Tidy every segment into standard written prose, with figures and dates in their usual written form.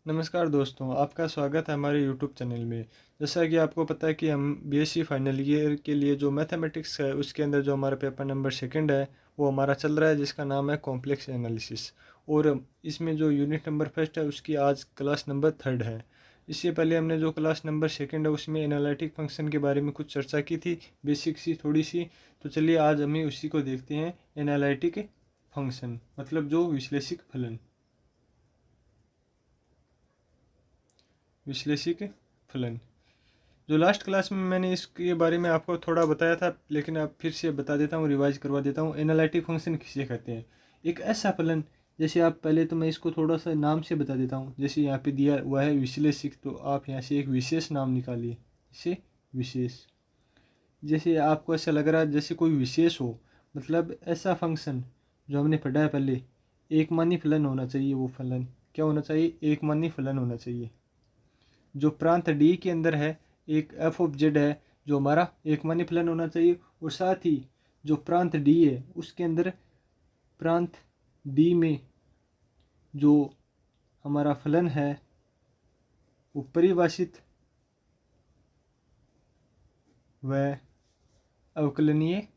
नमस्कार दोस्तों, आपका स्वागत है हमारे यूट्यूब चैनल में। जैसा कि आपको पता है कि हम बीएससी फाइनल ईयर के लिए जो मैथमेटिक्स है उसके अंदर जो हमारा पेपर नंबर सेकंड है वो हमारा चल रहा है, जिसका नाम है कॉम्प्लेक्स एनालिसिस। और इसमें जो यूनिट नंबर फर्स्ट है उसकी आज क्लास नंबर थर्ड है। इससे पहले हमने जो क्लास नंबर सेकंड है उसमें एनालिटिक फंक्शन के बारे में कुछ चर्चा की थी, बेसिक सी थोड़ी सी। तो चलिए आज हमें उसी को देखते हैं, एनालिटिक फंक्शन मतलब जो विश्लेषिक फलन। विश्लेषिक फलन जो लास्ट क्लास में मैंने इसके बारे में आपको थोड़ा बताया था, लेकिन अब फिर से बता देता हूँ, रिवाइज करवा देता हूँ। एनालिटिक फंक्शन किसे कहते हैं? एक ऐसा फलन, जैसे आप पहले तो मैं इसको थोड़ा सा नाम से बता देता हूँ। जैसे यहाँ पे दिया हुआ है विश्लेषिक, तो आप यहाँ से एक विशेष नाम निकालिए, जैसे विशेष। जैसे आपको ऐसा लग रहा है जैसे कोई विशेष हो, मतलब ऐसा फंक्शन जो हमने पढ़ा है पहले, एक मानी फलन होना चाहिए। वो फलन क्या होना चाहिए? एक मानी फलन होना चाहिए। जो प्रांत डी के अंदर है, एक एफ ऑफ जेड है जो हमारा एक मानी फलन होना चाहिए। और साथ ही जो प्रांत डी है उसके अंदर प्रांत डी में जो हमारा फलन है वो परिभाषित व अवकलनीय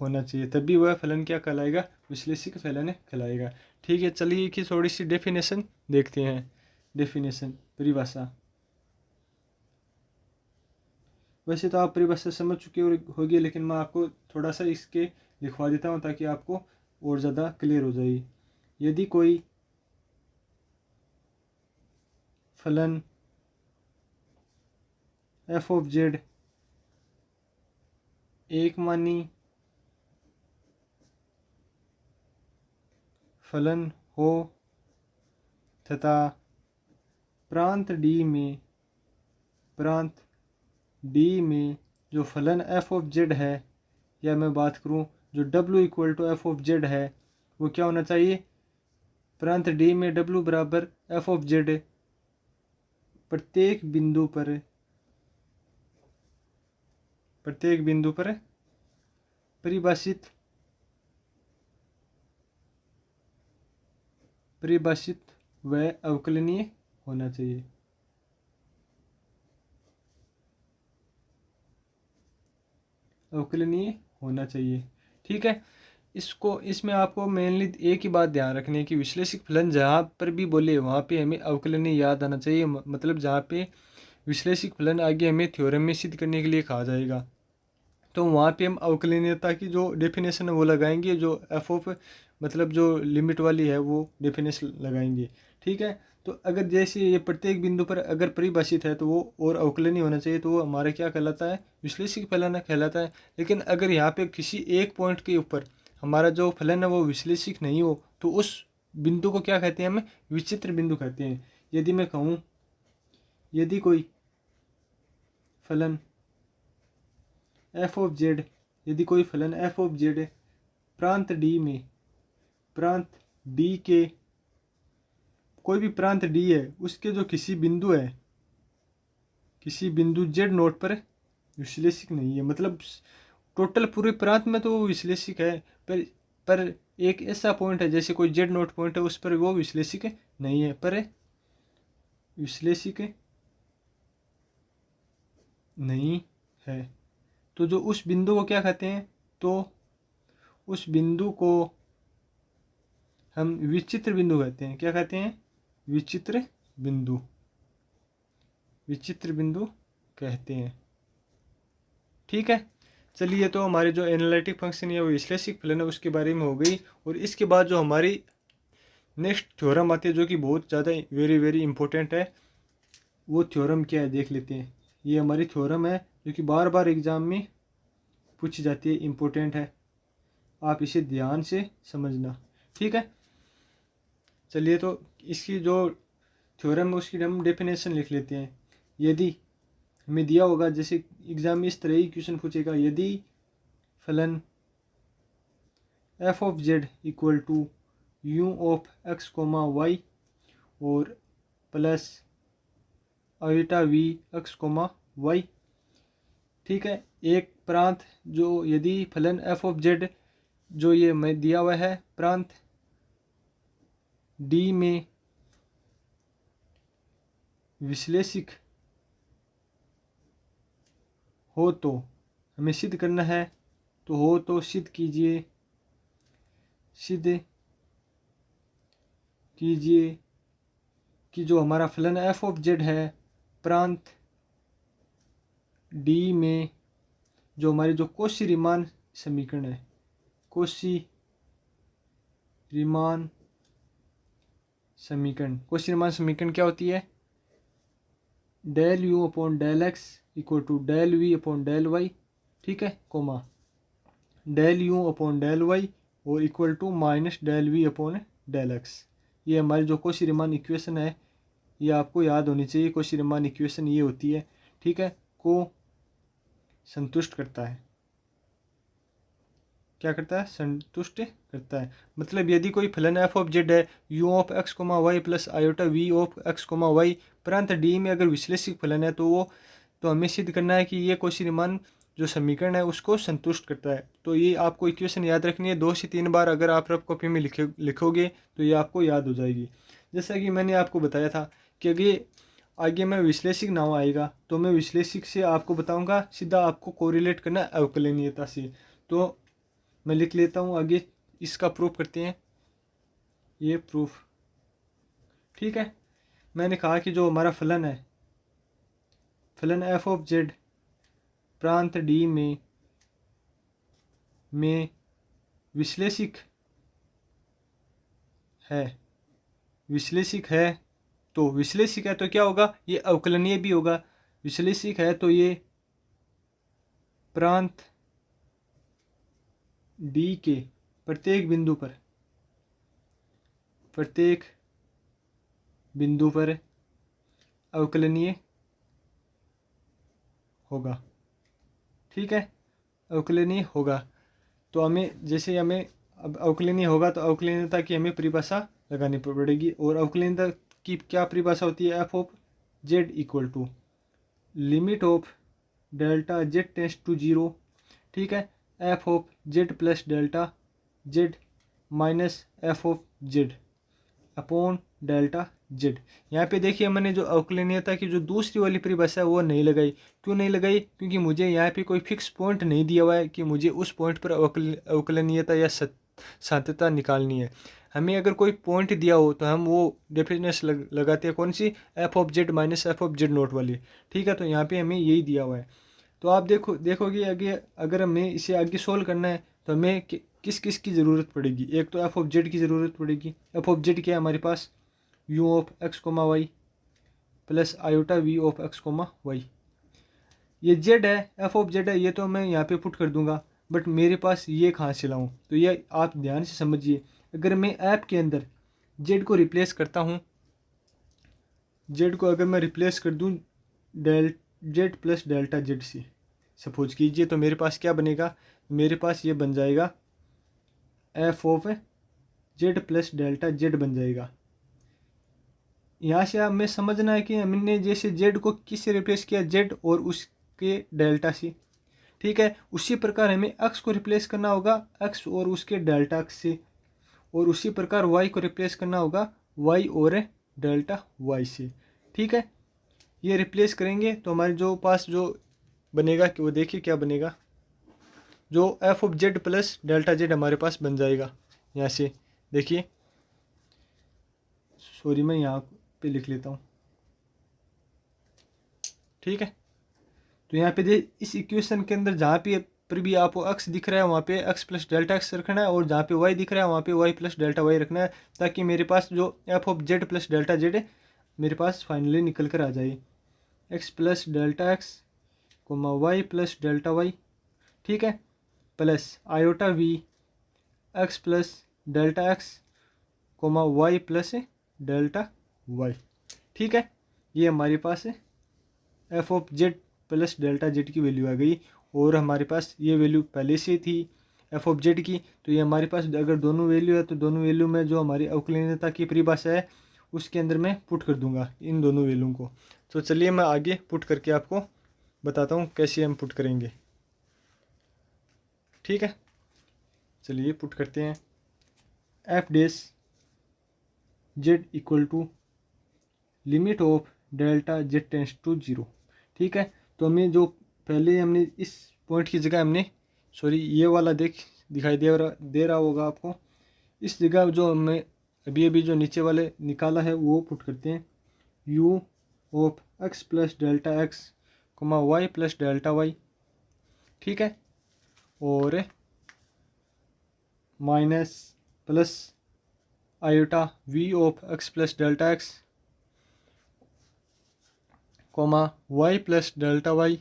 होना चाहिए, तभी वह फलन क्या कहलाएगा? विश्लेषिक फलन कहलाएगा। ठीक है, चलिए कि थोड़ी सी डेफिनेशन देखते हैं। डेफिनेशन, परिभाषा। वैसे तो आप परिभाषा समझ चुके होगी, लेकिन मैं आपको थोड़ा सा इसके लिखवा देता हूँ ताकि आपको और ज़्यादा क्लियर हो जाए। यदि कोई फलन एफ ऑफ जेड एक मानी फलन हो तथा प्रांत डी में जो फलन एफ ऑफ जेड है, या मैं बात करूं जो W equal to F of Z है, वो क्या होना चाहिए? प्रांत डी में डब्ल्यू बराबर एफ ऑफ जेड प्रत्येक बिंदु पर परिभाषित व अवकलनीय होना चाहिए। अवकलनीय होना चाहिए। ठीक है, इसमें आपको मेनली एक ही बात ध्यान रखनी है कि विश्लेषिक फलन जहाँ पर भी बोले वहाँ पे हमें अवकलनीय याद आना चाहिए। मतलब जहाँ पे विश्लेषिक फलन आगे हमें थ्योरम में सिद्ध करने के लिए कहा जाएगा, तो वहाँ पे हम अवकलनीयता की जो डेफिनेशन है वो लगाएंगे, जो एफ ऑफ मतलब जो लिमिट वाली है वो डेफिनेशन लगाएंगे। ठीक है, तो अगर जैसे ये प्रत्येक बिंदु पर अगर परिभाषित है तो वो और अवकलनीय होना चाहिए, तो वो हमारा क्या कहलाता है? विश्लेषिक फलन कहलाता है। लेकिन अगर यहाँ पे किसी एक पॉइंट के ऊपर हमारा जो फलन है वो विश्लेषिक नहीं हो, तो उस बिंदु को क्या कहते हैं? हमें विचित्र बिंदु कहते हैं। यदि मैं कहूँ यदि कोई फलन एफ ऑफ जेड यदि कोई फलन एफ ऑफ जेड प्रांत डी के कोई भी प्रांत डी है उसके जो किसी बिंदु जेड नोट पर विश्लेषिक नहीं है। मतलब टोटल पूरे प्रांत में तो वो विश्लेषिक है, पर एक ऐसा पॉइंट है जैसे कोई जेड नोट पॉइंट है उस पर वो विश्लेषिक नहीं है, पर विश्लेषिक नहीं है। तो जो उस बिंदु को क्या कहते हैं? तो उस बिंदु को हम विचित्र बिंदु कहते हैं। क्या कहते हैं? विचित्र बिंदु कहते हैं। ठीक है, चलिए, तो हमारे जो एनालिटिक फंक्शन है वो विश्लेषिक फलन है उसके बारे में हो गई। और इसके बाद जो हमारी नेक्स्ट थ्योरम आती है जो कि बहुत ज़्यादा वेरी वेरी इंपॉर्टेंट है, वो थ्योरम क्या है देख लेते हैं। ये हमारी थ्योरम है जो कि बार बार एग्जाम में पूछी जाती है, इंपॉर्टेंट है, आप इसे ध्यान से समझना। ठीक है, चलिए, तो इसकी जो थ्योरम है उसकी हम डेफिनेशन लिख लेते हैं। यदि हमें दिया होगा, जैसे एग्जाम में इस तरह ही क्वेश्चन पूछेगा, यदि फलन F of Z equal to U of x comma Y और प्लस अल्टा वी एक्स कोमा वाई। ठीक है, एक प्रांत जो यदि फलन एफ ऑफ जेड जो ये मैं दिया हुआ है प्रांत डी में विश्लेषिक हो तो हमें सिद्ध करना है, तो हो तो सिद्ध कीजिए, सिद्ध कीजिए कि जो हमारा फलन एफ ऑफ जेड है प्रांत डी में जो हमारी जो कौशी रीमान समीकरण है, कौशी रीमान समीकरण, कौशी रीमान समीकरण क्या होती है? Del you upon del x equal to del we upon del Y, ठीक है, comma del you upon del Y और equal to minus del we upon del X. ये हमारी जो कौशी रीमान इक्वेशन है, ये आपको याद होनी चाहिए। कौशी रीमान इक्वेशन ये होती है, ठीक है, को संतुष्ट करता है। क्या करता है? संतुष्ट करता है। मतलब यदि कोई फलन एफ ऑफ जेड है U of x comma Y plus iota we of x comma Y प्रांत डी में अगर विश्लेषिक फलन है तो हमें सिद्ध करना है कि ये कौशी रीमान जो समीकरण है उसको संतुष्ट करता है। तो ये आपको इक्वेशन याद रखनी है 2 से 3 बार। अगर आप रफ कॉपी में लिखोगे तो ये आपको याद हो जाएगी। जैसा कि मैंने आपको बताया था कि आगे मैं विश्लेषिक नाम आएगा तो मैं विश्लेषिक से आपको बताऊंगा, सीधा आपको कोरिलेट करना अवकलनीयता से। तो मैं लिख लेता हूँ आगे, इसका प्रूफ करते हैं, ये प्रूफ, ठीक है। मैंने कहा कि जो हमारा फलन है, फलन एफ ऑफ जेड प्रांत डी में विश्लेषिक है, विश्लेषिक है तो विश्लेषिक है तो क्या होगा? ये अवकलनीय भी होगा। विश्लेषिक है तो ये प्रांत डी के प्रत्येक बिंदु पर अवकलनीय होगा, ठीक है, अवकलनीय होगा। तो हमें जैसे हमें अब अवकलनीय होगा तो अवकलनीयता की हमें परिभाषा लगानी पड़ेगी। और अवकलनीयता की क्या परिभाषा होती है? F of Z equal to limit of delta Z tends to zero, ठीक है, F of Z plus delta Z minus F of Z upon delta Z. यहाँ पे देखिए मैंने जो अवकलनीयता की जो दूसरी वाली परिभाषा है वो नहीं लगाई। क्यों नहीं लगाई? क्योंकि मुझे यहाँ पे कोई फिक्स पॉइंट नहीं दिया हुआ है कि मुझे उस पॉइंट पर अवकलनीयता या साध्यता निकालनी है। हमें अगर कोई पॉइंट दिया हो तो हम वो डेफिनेशन लगाते हैं, कौन सी? F of Z minus F of Z nought वाली, ठीक है। तो यहाँ पे हमें यही दिया हुआ है। तो आप देखोगे आगे, अगर हमें इसे आगे सोल्व करना है तो हमें किस किस की ज़रूरत पड़ेगी? एक तो एफ ऑफ जेड की ज़रूरत पड़ेगी। एफ ऑफ जेड क्या है हमारे पास? U of x comma Y plus iota we of x comma Y. ये जेड है, एफ ऑफ जेड है, ये तो मैं यहाँ पे पुट कर दूंगा। बट मेरे पास ये कहाँ से लाऊं? तो ये आप ध्यान से समझिए। अगर मैं ऐप के अंदर जेड को रिप्लेस करता हूँ, जेड को अगर मैं रिप्लेस कर दूँ del Z plus delta Z से सपोज कीजिए, तो मेरे पास क्या बनेगा? मेरे पास ये बन जाएगा F of Z plus delta Z बन जाएगा। यहाँ से हमें समझना है कि हमने जैसे जेड को किससे रिप्लेस किया? जेड और उसके डेल्टा से, ठीक है। उसी प्रकार हमें एक्स को रिप्लेस करना होगा एक्स और उसके डेल्टा एक्स से, और उसी प्रकार वाई को रिप्लेस करना होगा वाई और डेल्टा वाई से, ठीक है। ये रिप्लेस करेंगे तो हमारे जो पास जो बनेगा कि वो देखिए क्या बनेगा, जो F of Z plus delta Z हमारे पास बन जाएगा। यहाँ से देखिए, सॉरी मैं यहाँ पे लिख लेता हूँ, ठीक है। तो यहाँ पे इस इक्वेशन के अंदर जहाँ पे पर भी आपको एक्स दिख रहा है वहाँ पे एक्स प्लस डेल्टा एक्स रखना है, और जहाँ पे वाई दिख रहा है वहाँ पे वाई प्लस डेल्टा वाई रखना है, ताकि मेरे पास जो F of Z plus delta Z मेरे पास फाइनली निकल कर आ जाए। X plus delta X comma Y plus delta Y, ठीक है, plus iota we X plus delta X comma Y plus delta Y, ठीक है। ये हमारे पास है F of Z plus delta Z की वैल्यू आ गई। और हमारे पास ये वैल्यू पहले से थी एफ ऑफ जेड की, तो ये हमारे पास अगर दोनों वैल्यू है तो दोनों वैल्यू में जो हमारी अवकलनीयता की परिभाषा है उसके अंदर मैं पुट कर दूंगा इन दोनों वैल्यू को। तो चलिए मैं आगे पुट करके आपको बताता हूँ कैसे हम पुट करेंगे, ठीक है। चलिए पुट करते हैं। F dash Z equal to limit of delta Z tends to 0। ठीक है, तो हमें जो पहले हमने इस पॉइंट की जगह हमने ये वाला दिखाई दे रहा होगा आपको। इस जगह जो हमने अभी अभी जो नीचे वाले निकाला है वो पुट करते हैं, u of x plus delta X comma Y plus delta Y. ठीक है, और minus plus iota v of x plus delta X comma Y plus delta Y.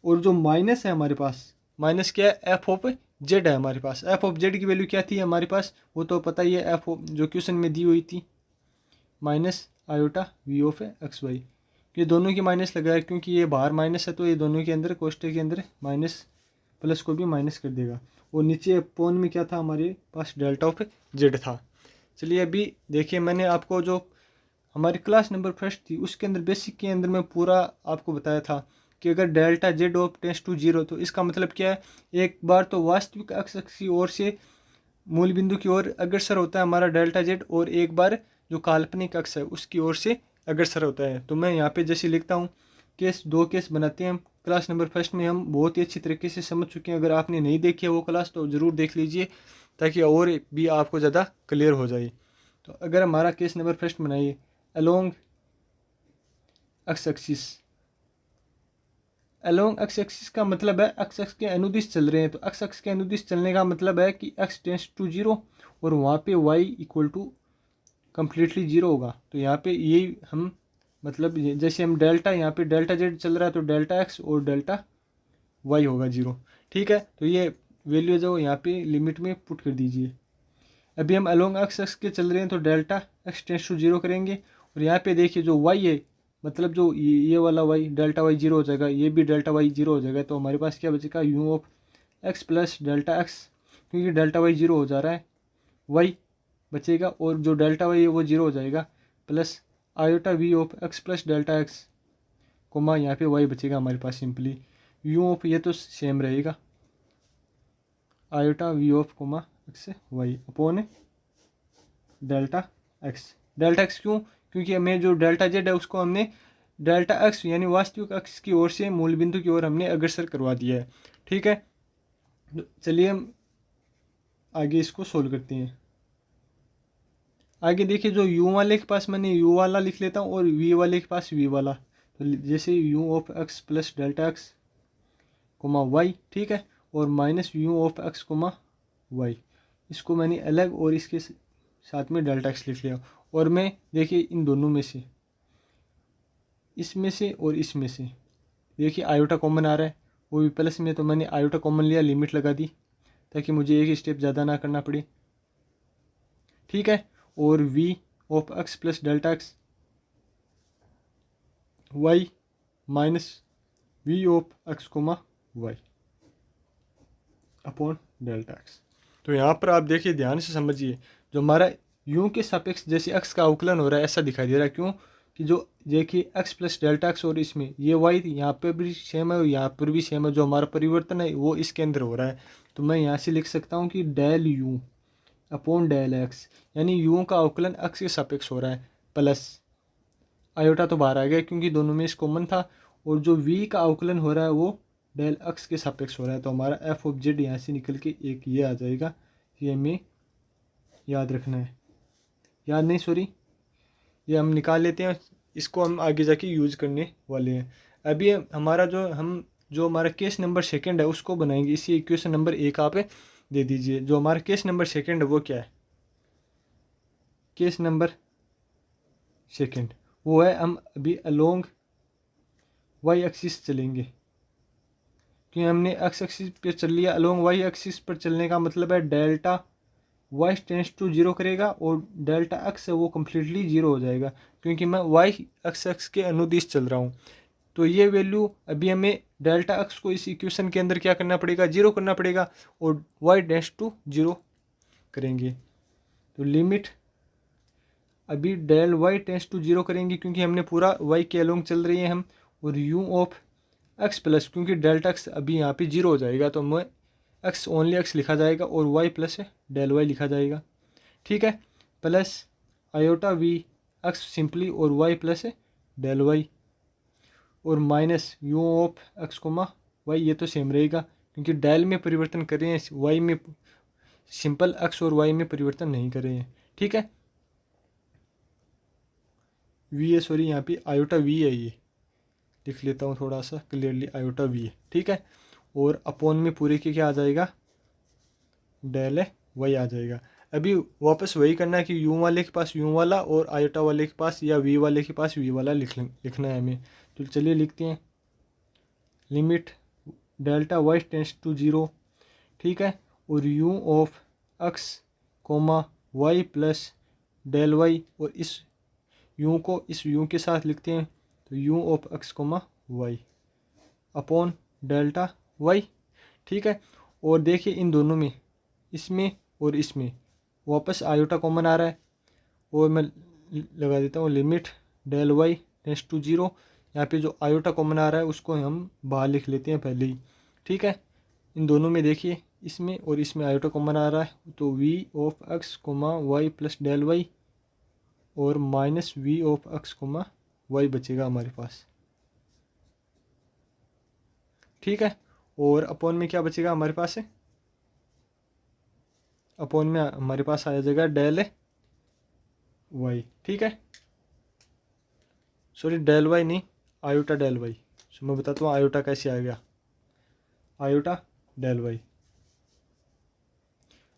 और जो माइनस है हमारे पास, माइनस क्या है, एफ ऑफ जेड है हमारे पास। एफ ऑफ जेड की वैल्यू क्या थी हमारे पास, वो तो पता ही है, एफ जो क्वेश्चन में दी हुई थी, minus iota we of X Y. ये दोनों की माइनस लगाया क्योंकि ये बाहर माइनस है, तो ये दोनों के अंदर कोष्टक के अंदर माइनस प्लस को भी माइनस कर देगा। और नीचे अपोन में क्या था हमारे पास, डेल्टा ऑफ जेड था। चलिए अभी देखिए, मैंने आपको जो हमारी क्लास नंबर फर्स्ट थी उसके अंदर बेसिक के अंदर मैं पूरा आपको बताया था कि अगर delta Z of tends to 0 तो इसका मतलब क्या है, एक बार तो वास्तविक अक्ष की ओर से मूल बिंदु की ओर अग्रसर होता है हमारा डेल्टा जेड, और एक बार जो काल्पनिक अक्ष है उसकी ओर से अग्रसर होता है। तो मैं यहाँ पे जैसे लिखता हूँ, दो केस बनाते हैं हम क्लास नंबर फर्स्ट में, हम बहुत ही अच्छी तरीके से समझ चुके हैं। अगर आपने नहीं देखी है वो क्लास तो ज़रूर देख लीजिए, ताकि और भी आपको ज़्यादा क्लियर हो जाए। तो अगर हमारा केस नंबर फर्स्ट बनाइए, along x axis, along x axis का मतलब है एक्स एक्स के अनुदिश चल रहे हैं। तो एक्स एक्स के अनुदिश चलने का मतलब है कि एक्स टेंस टू 0 और वहाँ पे वाई इक्वल टू कम्प्लीटली 0 होगा। तो यहाँ पे यही हम मतलब जैसे हम डेल्टा, यहाँ पे डेल्टा जेड चल रहा है तो डेल्टा एक्स और डेल्टा वाई होगा 0। ठीक है, तो ये वैल्यू जो यहाँ पे लिमिट में पुट कर दीजिए। अभी हम अलोंग एक्स एक्स के चल रहे हैं तो डेल्टा एक्स टेंस टू 0 करेंगे, और यहाँ पे देखिए जो वाई है, मतलब जो ये वाला वाई, डेल्टा वाई 0 हो जाएगा, ये भी डेल्टा वाई 0 हो जाएगा। तो हमारे पास क्या बचेगा, you of X plus delta x, क्योंकि डेल्टा वाई 0 हो जा रहा है, वाई बचेगा, और जो डेल्टा वाई है वो 0 हो जाएगा, plus iota we of X plus delta X comma यहाँ पे वाई बचेगा हमारे पास सिंपली यू ऑफ, ये तो सेम रहेगा, iota we of comma X Y upon delta X. Delta X क्यों, क्योंकि हमें जो डेल्टा जेड है उसको हमने डेल्टा एक्स यानी वास्तविक अक्ष की ओर से मूल बिंदु की ओर हमने अग्रसर करवा दिया है। ठीक है, चलिए हम आगे इसको सोल्व करते हैं। आगे देखिए, जो u वाले के पास मैंने u वाला लिख लेता हूँ और v वाले के पास v वाला। तो जैसे u of x plus delta X comma Y, ठीक है, और minus u of x comma Y, इसको मैंने अलग और इसके साथ में डेल्टा एक्स लिख लिया। और मैं देखिए इन दोनों में से, इसमें से और इसमें से देखिए आयोटा कॉमन आ रहा है, वो भी प्लस में, तो मैंने आयोटा कॉमन लिया, लिमिट लगा दी ताकि मुझे एक स्टेप ज़्यादा ना करना पड़े। ठीक है, और v of x plus delta X Y minus v of x comma Y upon delta X. तो यहाँ पर आप देखिए, ध्यान से समझिए, जो हमारा u के सापेक्ष जैसे x का अवकलन हो रहा है ऐसा दिखाई दे रहा है। क्यों कि जो देखिए x प्लस डेल्टा एक्स और इसमें ये y यहाँ पर भी सेम है और यहाँ पर भी सेम है, जो हमारा परिवर्तन है वो इसके अंदर हो रहा है। तो मैं यहाँ से लिख सकता हूँ कि del u upon del X, यानी यू का अवकलन एक्स के सापेक्ष हो रहा है, प्लस आयोटा तो बाहर आ गया क्योंकि दोनों में इस कॉमन था, और जो v का अवकलन हो रहा है वो डेल एक्स के सापेक्ष हो रहा है। तो हमारा एफ ऑफ जेड यहाँ से निकल के एक ये आ जाएगा, ये हमें याद रखना है, याद नहीं सॉरी, ये हम निकाल लेते हैं, इसको हम आगे जाके यूज़ करने वाले हैं। अभी हमारा जो हमारा केस नंबर सेकेंड है उसको बनाएंगे। इसी इक्वेशन नंबर 1 आप दे दीजिए। जो हमारा केस नंबर सेकेंड है वो क्या है, केस नंबर सेकेंड वो है, हम अभी अलोंग वाई एक्सिस चलेंगे, क्योंकि हमने एक्स एक्सिस पे चल लिया। अलोंग वाई एक्सिस पर चलने का मतलब है डेल्टा वाई टेंस टू 0 करेगा और डेल्टा एक्स है वो कम्प्लीटली 0 हो जाएगा, क्योंकि मैं वाई एक्स के अनुदिश चल रहा हूँ। तो ये वैल्यू अभी हमें डेल्टा एक्स को इस इक्वेशन के अंदर क्या करना पड़ेगा, 0 करना पड़ेगा, और वाई टेंस टू 0 करेंगे। तो लिमिट अभी डेल वाई टेंस टू 0 करेंगे क्योंकि हमने पूरा वाई के अलोंग चल रही है हम, और यू ऑफ एक्स प्लस, क्योंकि डेल्टा एक्स अभी यहाँ पे 0 हो जाएगा तो मैं एक्स ओनली एक्स लिखा जाएगा और वाई प्लस डेल वाई लिखा जाएगा। ठीक है, plus iota we X simply और वाई प्लस डेल वाई, और minus U of x comma Y, ये तो सेम रहेगा क्योंकि डेल में परिवर्तन कर रहे हैं, वाई में सिंपल एक्स और वाई में परिवर्तन नहीं कर रहे हैं। ठीक है, वी है, सॉरी यहाँ पे आयोटा वी है, ये लिख लेता हूँ थोड़ा सा क्लियरली, आयोटा वी है। ठीक है, और अपॉन में पूरे के क्या आ जाएगा, डेल वाई आ जाएगा। अभी वापस वही करना है कि यू वाले के पास यू वाला और आयोटा वाले के पास या वी वाले के पास वी वाला लिखना है हमें। तो चलिए लिखते हैं, limit delta Y tends to zero. ठीक है, और U of x comma Y plus del Y, और इस यू को इस यू के साथ लिखते हैं, तो U of x comma Y upon delta Y. ठीक है, और देखिए इन दोनों में, इसमें और इसमें वापस आयोटा कॉमन आ रहा है, और मैं लगा देता हूँ limit del Y tends to zero. यहाँ पे जो आयोटा कॉमन आ रहा है उसको हम बाहर लिख लेते हैं पहले ही। ठीक है, इन दोनों में देखिए इसमें और इसमें आयोटा कॉमन आ रहा है, तो V of x comma Y plus del Y और minus V of x comma Y बचेगा हमारे पास। ठीक है, और अपॉन में क्या बचेगा हमारे पास है, अपॉन में हमारे पास आ जाएगा डेल वाई। ठीक है, सॉरी डेल वाई नहीं, आयोटा डेल वाई। सो मैं बताता हूँ आयोटा कैसे आएगा, आयोटा डेल वाई।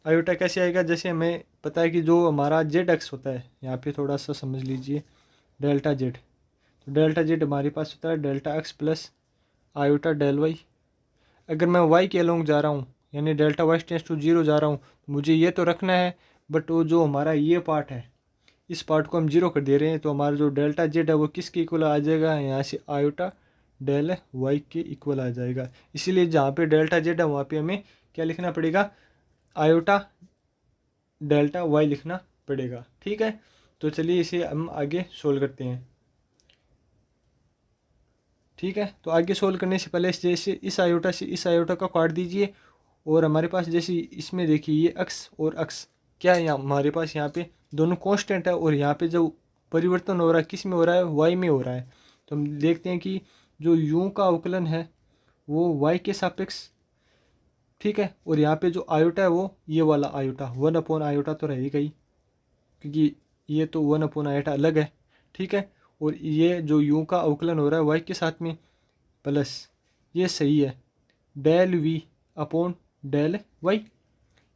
आयोटा कैसे आएगा, जैसे हमें पता है कि जो हमारा जेड एक्स होता है, यहाँ पे थोड़ा सा समझ लीजिए, डेल्टा जेड, तो डेल्टा जेड हमारे पास होता है delta X plus iota del Y. अगर मैं वाई के अलोंग जा रहा हूँ, यानी delta Y tends to zero जा रहा हूँ, तो मुझे ये तो रखना है, बट वो जो हमारा ये पार्ट है, इस पार्ट को हम जीरो कर दे रहे हैं, तो हमारा जो डेल्टा जेड है वो किसके इक्वल आ जाएगा, यहाँ से आयोटा डेल वाई के इक्वल आ जाएगा। इसीलिए जहाँ पे डेल्टा जेड है वहाँ पे हमें क्या लिखना पड़ेगा, आयोटा डेल्टा वाई लिखना पड़ेगा। ठीक है, तो चलिए इसे हम आगे सोल्व करते हैं। ठीक है, तो आगे सोल्व करने से पहले जैसे इस आयोटा से इस आयोटा को काट दीजिए, और हमारे पास जैसे इसमें देखिए ये एक्स और एक्स क्या है, यहाँ हमारे पास यहाँ पे दोनों कांस्टेंट है, और यहाँ पे जो परिवर्तन हो रहा है किस में हो रहा है, वाई में हो रहा है। तो हम देखते हैं कि जो यू का अवकलन है वो वाई के सापेक्ष। ठीक है, और यहाँ पे जो आयोटा है वो ये वाला आयोटा, वन अपॉन आयोटा तो रहेगा ही, क्योंकि ये तो वन अपॉन आयोटा अलग है। ठीक है, और ये जो यू का अवकलन हो रहा है वाई के साथ में प्लस, ये सही है, del we upon del Y.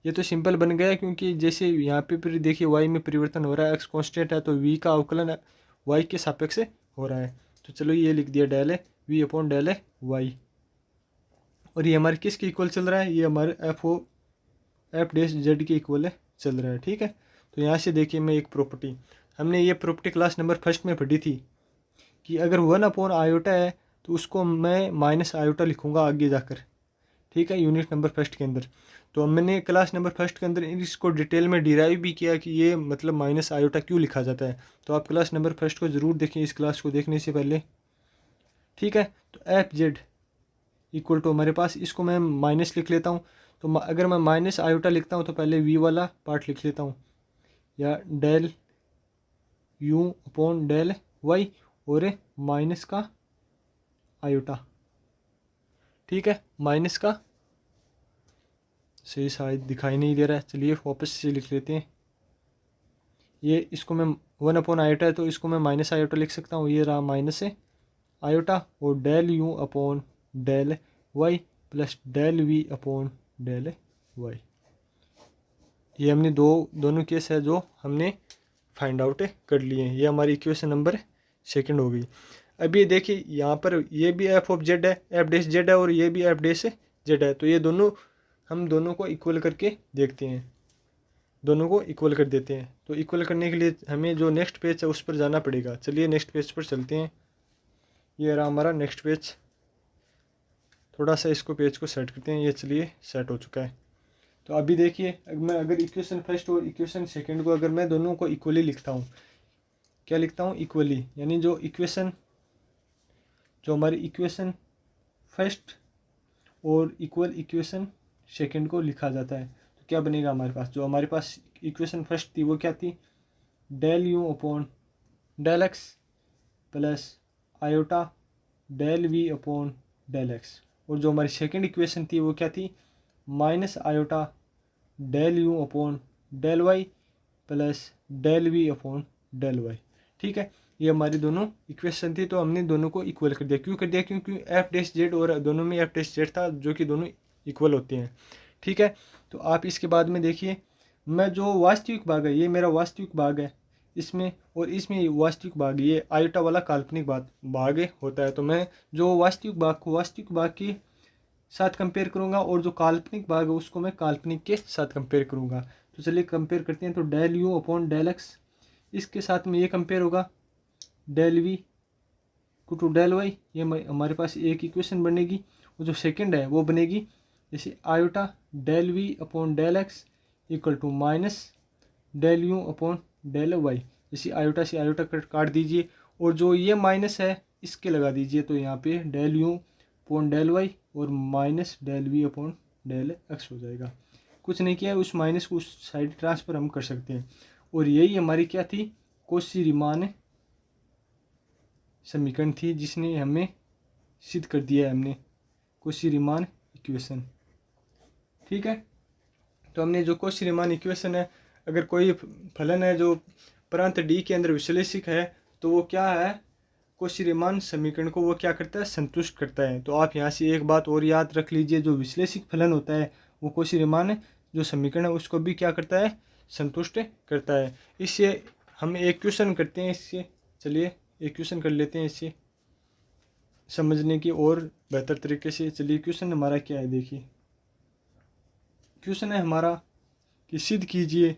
ये तो सिंपल बन गया, क्योंकि जैसे यहाँ पे फिर देखिए वाई में परिवर्तन हो रहा है, एक्स कांस्टेंट है, तो वी का अवकलन वाई के सापेक्ष से हो रहा है। तो चलो ये लिख दिया डेल है वी अपॉन डेल है वाई, और ये हमारे किसके इक्वल चल रहा है, ये हमारे एफ डैश जेड के इक्वल है चल रहा है। ठीक है, तो यहाँ से देखिए मैं एक प्रॉपर्टी, हमने ये प्रॉपर्टी क्लास नंबर फर्स्ट में पढ़ी थी कि अगर वन अपॉन आयोटा है तो उसको मैं माइनस आयोटा लिखूंगा आगे जाकर। ठीक है, यूनिट नंबर फर्स्ट के अंदर। तो मैंने क्लास नंबर फर्स्ट के अंदर इसको डिटेल में डिराइव भी किया कि ये मतलब माइनस आयोटा क्यों लिखा जाता है, तो आप क्लास नंबर फर्स्ट को ज़रूर देखें इस क्लास को देखने से पहले। ठीक है, तो एफ जेड इक्वल टू हमारे पास, इसको मैं माइनस लिख लेता हूँ, तो अगर मैं माइनस आयोटा लिखता हूँ तो पहले वी वाला पार्ट लिख लेता हूँ, या del you upon del Y और माइनस का आयोटा। ठीक है, माइनस का, सही शायद दिखाई नहीं दे रहा है, चलिए वापस से लिख लेते हैं। ये इसको मैं वन अपॉन आयोटा है तो इसको मैं माइनस आयोटा लिख सकता हूँ, ये रहा माइनस है आयोटा, और del you upon del Y plus del we upon del Y. ये हमने दोनों केस है जो हमने फाइंड आउट कर लिए हैं। ये हमारी इक्वेशन नंबर सेकंड हो गई। अब ये देखिए यहाँ पर ये भी एफ ऑफ जेड है, एफ डैश जेड है, और ये भी एफ डैश जेड है, तो ये दोनों हम दोनों को इक्वल करके देखते हैं, दोनों को इक्वल कर देते हैं। तो इक्वल करने के लिए हमें जो नेक्स्ट पेज है उस पर जाना पड़ेगा। चलिए नेक्स्ट पेज पर चलते हैं, ये रहा हमारा नेक्स्ट पेज। थोड़ा सा इसको पेज को सेट करते हैं, ये चलिए सेट हो चुका है। तो अभी देखिए मैं अगर इक्वेशन फर्स्ट और इक्वेशन सेकंड को अगर मैं दोनों को इक्वली लिखता हूँ, क्या लिखता हूँ, इक्वली, यानी जो हमारी इक्वेशन फर्स्ट और इक्वल इक्वेशन सेकंड को लिखा जाता है, तो क्या बनेगा हमारे पास, जो हमारे पास इक्वेशन फर्स्ट थी वो क्या थी, del you upon del X plus iota del we upon del x. और जो हमारी सेकंड इक्वेशन थी वो क्या थी, minus iota del you upon del Y plus del we upon del Y. ठीक है, ये हमारी दोनों इक्वेशन थी, तो हमने दोनों को इक्वल कर दिया। क्यों कर दिया, क्योंकि एफ डैश जेड और दोनों में एफ डैश जेड था जो कि दोनों इक्वल होते हैं। ठीक है, तो आप इसके बाद में देखिए, मैं जो वास्तविक भाग है ये मेरा वास्तविक भाग है इसमें, और इसमें वास्तविक भाग ये आयोटा वाला काल्पनिक भाग होता है। तो मैं जो वास्तविक भाग को वास्तविक भाग के साथ कंपेयर करूंगा और जो काल्पनिक भाग है उसको मैं काल्पनिक के साथ कंपेयर करूंगा। तो चलिए कंपेयर करते हैं। तो del you upon del X, इसके साथ में ये कंपेयर होगा del V to del Y, ये हमारे पास एक इक्वेशन बनेगी। और जो सेकंड है वो बनेगी जैसे iota del we upon del x equal to minus del you upon del Y. जैसे आयोटा से आयोटा काट दीजिए और जो ये माइनस है इसके लगा दीजिए, तो यहाँ पे del you upon del Y और minus del we upon del X हो जाएगा। कुछ नहीं किया है, उस माइनस को उस साइड ट्रांसफर हम कर सकते हैं। और यही हमारी क्या थी, कॉची रीमान समीकरण थी, जिसने हमें सिद्ध कर दिया है हमने कॉची रीमान इक्वेशन। ठीक है, तो हमने जो कॉची रीमान इक्वेशन है, अगर कोई फलन है जो प्रांत डी के अंदर विश्लेषिक है तो वो क्या है, कॉची रीमान समीकरण को वो क्या करता है, संतुष्ट करता है। तो आप यहाँ से एक बात और याद रख लीजिए, जो विश्लेषिक फलन होता है वो कॉची रीमान जो समीकरण है उसको भी क्या करता है, संतुष्ट करता है। इससे हम एक क्वेश्चन करते हैं, इससे चलिए एक क्वेश्चन कर लेते हैं इससे समझने की और बेहतर तरीके से। चलिए क्वेश्चन हमारा क्या है, देखिए क्वेश्चन है हमारा कि सिद्ध कीजिए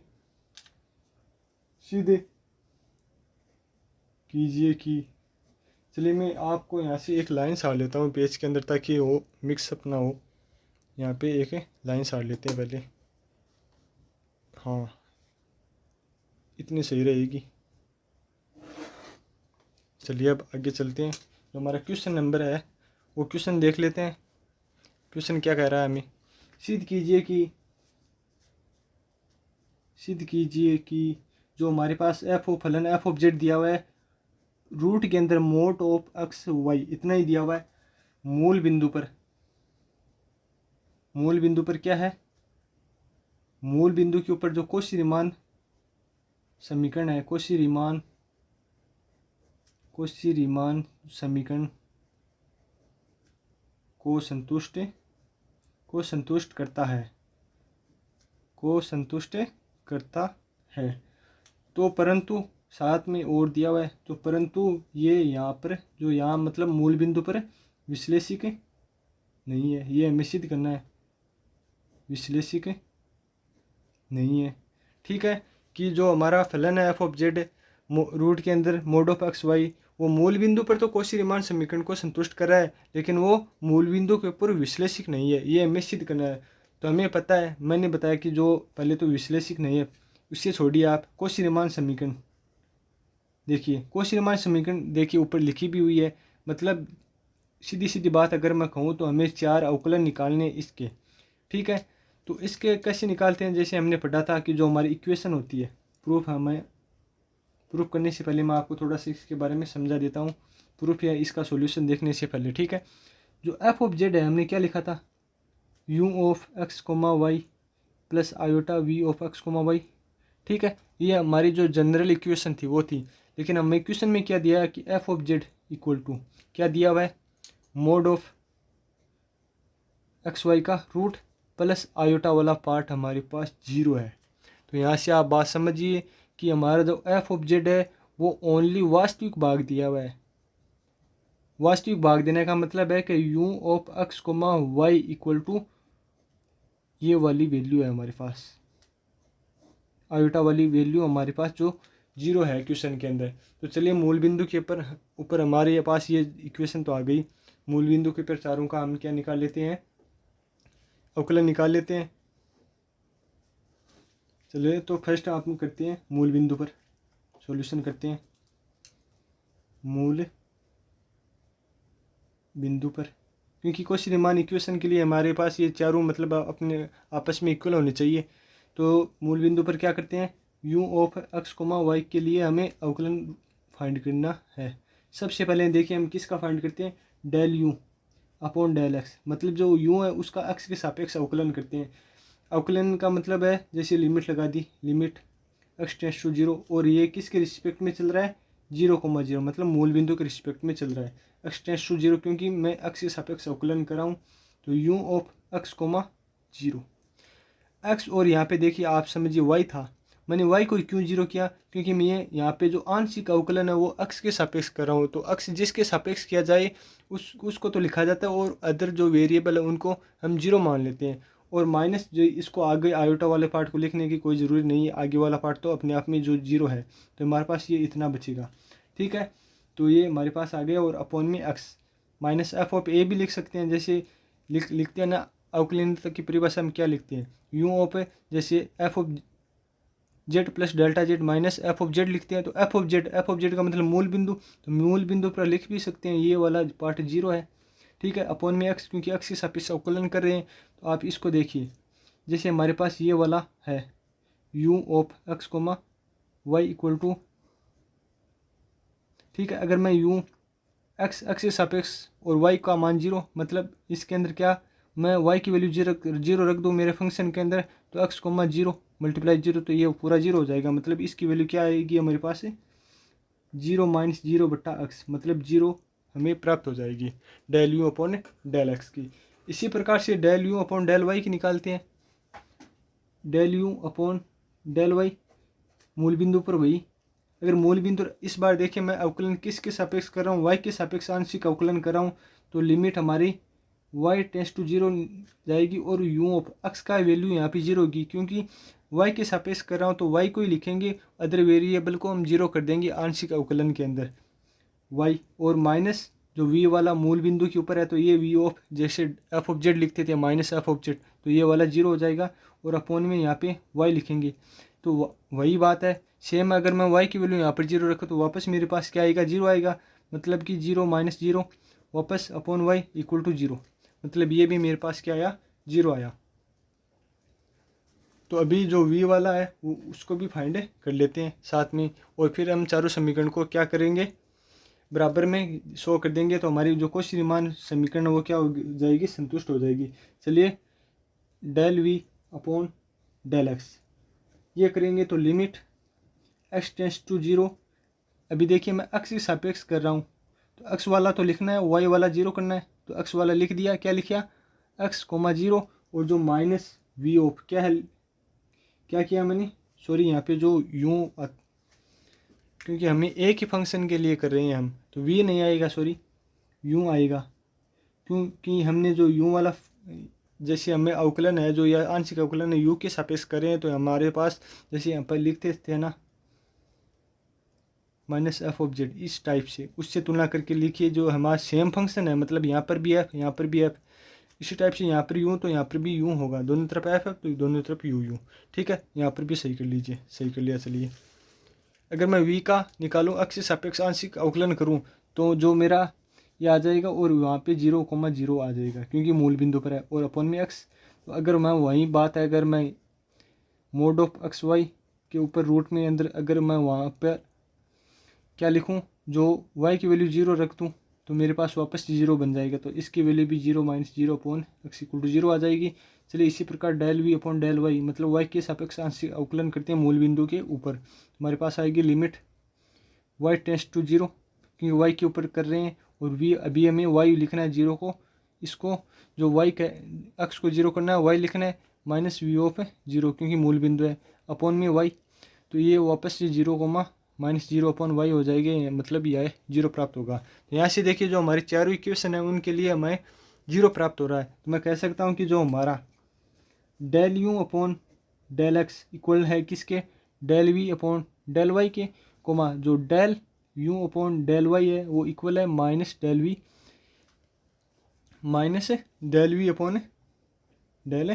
कि, चलिए मैं आपको यहाँ से एक लाइन साड़ लेता हूँ पेज के अंदर ताकि वो मिक्सअप ना हो। यहाँ पे एक लाइन साड़ लेते हैं पहले, हाँ इतनी सही रहेगी। चलिए अब आगे चलते हैं, जो हमारा क्वेश्चन नंबर है वो क्वेश्चन देख लेते हैं। क्वेश्चन क्या कह रहा है हमें, सिद्ध कीजिए कि जो हमारे पास एफ ऑफ फलन एफ ऑफ जेड दिया हुआ है रूट के अंदर मोड ऑफ एक्स वाई, इतना ही दिया हुआ है। मूल बिंदु पर क्या है, मूल बिंदु के ऊपर जो कॉची रीमान समीकरण है, कॉची रीमान समीकरण को संतुष्ट करता है। तो परंतु साथ में और दिया हुआ है, तो परंतु ये यहाँ पर जो यहाँ मतलब मूल बिंदु पर विश्लेषिक नहीं है, ये हमें सिद्ध करना है, विश्लेषिक नहीं है। ठीक है, कि जो हमारा फलन है एफ ऑफ जेड रूट के अंदर मोड ऑफ एक्स वाई, वो मूल बिंदु पर तो कॉची रीमान समीकरण को संतुष्ट कर रहा है, लेकिन वो मूल बिंदु के ऊपर विश्लेषिक नहीं है, ये हमें सिद्ध करना है। तो हमें पता है, मैंने बताया कि जो पहले तो विश्लेषिक नहीं है उससे छोड़िए आप, कॉची रीमान समीकरण देखिए, कॉची रीमान समीकरण देखिए ऊपर लिखी भी हुई है। मतलब सीधी बात अगर मैं कहूँ तो हमें 4 अवकलन निकालने इसके। ठीक है, तो इसके कैसे निकालते हैं, जैसे हमने पढ़ा था कि जो हमारी इक्वेशन होती है, प्रूफ करने से पहले मैं आपको थोड़ा सा इसके बारे में समझा देता हूँ, प्रूफ या इसका सॉल्यूशन देखने से पहले। ठीक है, जो एफ ऑफ जेड है हमने क्या लिखा था, U of x comma Y plus iota we of x comma Y. ठीक है, ये हमारी जो जनरल इक्वेशन थी वो थी, लेकिन हमें इक्वेशन में क्या दिया है कि F of Z equal to क्या दिया हुआ है, मोड ऑफ एक्स वाई का रूट प्लस आयोटा वाला पार्ट हमारे पास 0 है। तो यहाँ से आप बात समझिए कि हमारा जो एफ ऑफ जेड है वो ओनली वास्तविक भाग दिया हुआ है। वास्तविक भाग देने का मतलब है कि U of x comma Y equal to ये वाली वैल्यू है हमारे पास, आयोटा वाली वैल्यू हमारे पास जो 0 है क्वेश्चन के अंदर। तो चलिए मूल बिंदु के ऊपर हमारे पास ये इक्वेशन तो आ गई। मूल बिंदु के ऊपर चारों का हम क्या निकाल लेते हैं, अवकलन निकाल लेते हैं। चलिए तो फर्स्ट आप करते हैं मूल बिंदु पर सॉल्यूशन करते हैं, मूल बिंदु पर, क्योंकि कॉची रीमान इक्वेशन के लिए हमारे पास ये चारों मतलब अपने आपस में इक्वल होने चाहिए। तो मूल बिंदु पर क्या करते हैं, U of x comma Y के लिए हमें अवकलन फाइंड करना है। सबसे पहले देखिए हम किसका फाइंड करते हैं, del you upon del x, मतलब जो यू है उसका एक्स के सापेक्ष अवकलन करते हैं। अवकलन का मतलब है जैसे लिमिट लगा दी, limit X tends to zero, और ये किसके रिस्पेक्ट में चल रहा है, 0,0, मतलब मूल बिंदु के रिस्पेक्ट में चल रहा है। एक्स टेंड्स टू जीरो क्योंकि मैं एक्स के सापेक्ष अवकलन कर रहा हूँ, तो U of x comma 0 X, और यहाँ पे देखिए आप समझिए वाई था, मैंने वाई को क्यों 0 किया, क्योंकि मैं यहाँ पे जो आंशिक अवकलन है वो एक्स के सापेक्ष कर रहा हूँ, तो एक्स जिसके सापेक्ष किया जाए उसको तो लिखा जाता है, और अदर जो वेरिएबल है उनको हम 0 मान लेते हैं। और माइनस जो इसको आगे आयोटा वाले पार्ट को लिखने की कोई ज़रूरी नहीं है, आगे वाला पार्ट तो अपने आप में जो 0 है, तो हमारे पास ये इतना बचेगा। ठीक है, तो ये हमारे पास आ गया, और अपॉन में एक्स माइनस एफ ऑफ ए भी लिख सकते हैं, जैसे लिखते हैं ना अवकलनीयता की परिभाषा में क्या लिखते हैं, यू ऑफ जैसे F of Z plus delta Z minus F of Z लिखते हैं, तो एफ ऑफ जेड का मतलब मूल बिंदु, तो मूल बिंदु पर लिख भी सकते हैं, ये वाला पार्ट 0 है। ठीक है, अपॉन में एक्स, क्योंकि एक्स के सापेक्ष अवकलन कर रहे हैं, तो आप इसको देखिए, जैसे हमारे पास ये वाला है U of x comma Y equal to, ठीक है, अगर मैं यू एक्स के सापेक्ष और वाई का मान 0, मतलब इसके अंदर क्या, मैं वाई की वैल्यू 0 रख दूँ मेरे फंक्शन के अंदर, तो एक्स कोमा 0 मल्टीप्लाई 0, तो ये पूरा 0 हो जाएगा, मतलब इसकी वैल्यू क्या आएगी हमारे पास, 0 माइनस 0 बट्टा एक्स, मतलब 0 हमें प्राप्त हो जाएगी del you upon del X की। इसी प्रकार से del you upon del Y की निकालते हैं, del you upon del Y मूल बिंदु पर वही, अगर मूल बिंदु इस बार देखिए मैं अवकलन किसके सापेक्ष कर रहा हूँ, वाई के सापेक्ष आंशिक अवकलन कर रहा हूँ, तो लिमिट हमारी y टेंस टू 0 जाएगी, और u ऑफ x का वैल्यू यहाँ पे 0 होगी, क्योंकि y के सापेक्ष कर रहा हूँ तो y को ही लिखेंगे, अदर वेरिएबल को हम 0 कर देंगे आंशिक अवकलन के अंदर y, और माइनस जो v वाला मूल बिंदु के ऊपर है, तो ये v ऑफ जैसे f ऑफ जेड लिखते थे माइनस f ऑफ जेड, तो ये वाला 0 हो जाएगा, और अपॉन में यहाँ पे y लिखेंगे, तो वही बात है सेम, अगर मैं y की वैल्यू यहाँ पर 0 रखूँ तो वापस मेरे पास क्या आएगा, 0 आएगा, मतलब कि 0 माइनस 0 वापस अपॉन वाई इक्वल टू 0, मतलब ये भी मेरे पास क्या आया, 0 आया। तो अभी जो v वाला है वो उसको भी फाइंड कर लेते हैं साथ में, और फिर हम चारों समीकरण को क्या करेंगे, बराबर में शो कर देंगे, तो हमारी जो कोशी रीमान समीकरण है वो क्या हो जाएगी, संतुष्ट हो जाएगी। चलिए del v upon del X ये करेंगे, तो लिमिट एक्स टेंस टू 0, अभी देखिए मैं एक्स के सापेक्ष कर रहा हूँ, तो एक्स वाला तो लिखना है, वाई वाला 0 करना है, तो एक्स वाला लिख दिया, क्या लिखा एक्स कोमा 0, और जो माइनस वी ऑफ क्या है, क्या किया मैंने, सॉरी यहाँ पे जो यूँ, क्योंकि हमें एक ही फंक्शन के लिए कर रहे हैं हम, तो वी नहीं आएगा, सॉरी यूँ आएगा, क्योंकि हमने जो यूँ वाला जैसे हमें अवकलन है जो या आंशिक अवकलन है यू के सापेक्ष कर रहे हैं, तो हमारे पास जैसे यहाँ पर लिखते थे ना माइनस एफ ऑफ जेड, इस टाइप से उससे तुलना करके लिखिए, जो हमारा सेम फंक्शन है, मतलब यहाँ पर भी एफ यहाँ पर भी एफ, इसी टाइप से यहाँ पर यूँ तो यहाँ पर भी यूँ होगा, दोनों तरफ एफ है तो दोनों तरफ यू यू। ठीक है, यहाँ पर भी सही कर लीजिए, सही कर लिया। चलिए अगर मैं वी का निकालूँ एक्स से सापेक्ष आंशिक अवकलन करूँ, तो जो मेरा ये आ जाएगा, और वहाँ पे 0,0 आ जाएगा क्योंकि मूल बिंदु पर है, और अपॉन में एक्स, तो अगर मैं वही बात है, अगर मैं मोड ऑफ एक्स वाई के ऊपर रूट में अंदर अगर मैं वहाँ पर क्या लिखूं, जो y की वैल्यू 0 रख दूं, तो मेरे पास वापस 0 बन जाएगा, तो इसकी वैल्यू भी 0 minus 0 upon X equal to 0 आ जाएगी। चलिए इसी प्रकार del v upon del y, मतलब y के सापेक्ष आंशिक अवकलन करते हैं मूल बिंदु के ऊपर, हमारे पास आएगी लिमिट y टेंस टू 0, क्योंकि y के ऊपर कर रहे हैं, और v अभी हमें y लिखना है 0 को, इसको जो y के एक्स को 0 करना है, y लिखना है माइनस वी ऑफ 0 क्योंकि मूल बिंदु है, अपॉन में y, तो ये वापस से 0, माइनस 0 अपॉन वाई हो जाएगी, मतलब यह 0 प्राप्त होगा। तो यहाँ से देखिए जो हमारी चारों इक्वेशन है उनके लिए हमें 0 प्राप्त हो रहा है, तो मैं कह सकता हूँ कि जो हमारा del you upon del x equal है किसके, del we upon del Y के, कोमा जो del you upon del Y है वो इक्वल है minus del we upon del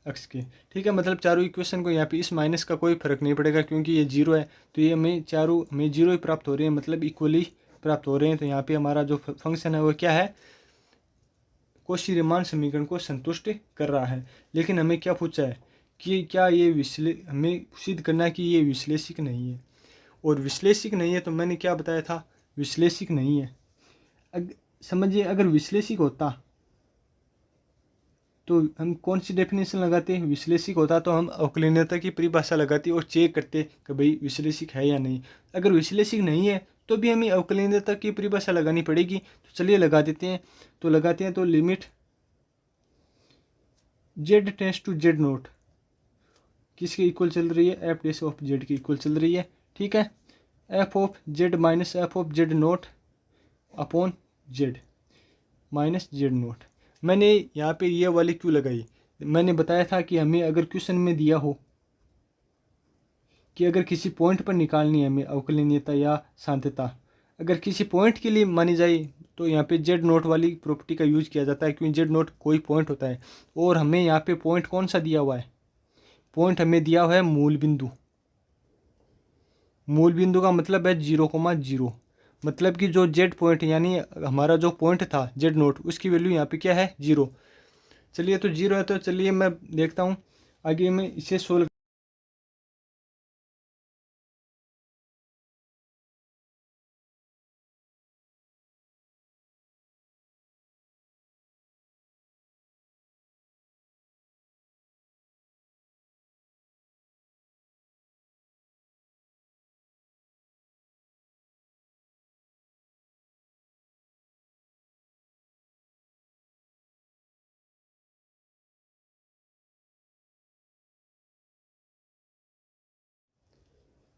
X के। ठीक है, मतलब चारों इक्वेशन को यहाँ पे इस माइनस का कोई फर्क नहीं पड़ेगा क्योंकि ये 0 है, तो ये हमें चारों में 0 ही प्राप्त हो रहे हैं, मतलब इक्वली प्राप्त हो रहे हैं। तो यहाँ पे हमारा जो फंक्शन है वो क्या है, कोशी रीमान समीकरण को संतुष्ट कर रहा है। लेकिन हमें क्या पूछा है कि क्या ये हमें सिद्ध करना है कि ये विश्लेषिक नहीं है। और विश्लेषिक नहीं है तो मैंने क्या बताया था, विश्लेषिक नहीं है। समझिए अगर विश्लेषिक होता तो हम कौन सी डेफिनेशन लगाते हैं, विश्लेषिक होता तो हम अवकलनीयता की परिभाषा लगाते और चेक करते कि भाई विश्लेषिक है या नहीं। अगर विश्लेषिक नहीं है तो भी हमें अवकलनीयता की परिभाषा लगानी पड़ेगी। तो चलिए लगा देते हैं। तो लगाते हैं, तो limit Z tends to Z naught किसके इक्वल चल रही है, एफ डेस ऑफ जेड की इक्वल चल रही है। ठीक है, F of Z minus F of Z naught upon Z minus Z naught. मैंने यहाँ पे ये वाली क्यों लगाई, मैंने बताया था कि हमें अगर क्वेश्चन में दिया हो कि अगर किसी पॉइंट पर निकालनी है हमें अवकलनीयता या सांद्रता, अगर किसी पॉइंट के लिए मानी जाए तो यहाँ पे जेड नोट वाली प्रॉपर्टी का यूज किया जाता है, क्योंकि जेड नोट कोई पॉइंट होता है। और हमें यहाँ पे पॉइंट कौन सा दिया हुआ है, पॉइंट हमें दिया हुआ है मूल बिंदु। मूल बिंदु का मतलब है 0,0, मतलब कि जो जेड पॉइंट यानी हमारा जो पॉइंट था जेड नोट उसकी वैल्यू यहाँ पे क्या है 0। चलिए तो 0 है, तो चलिए मैं देखता हूँ आगे मैं इसे सोल्व।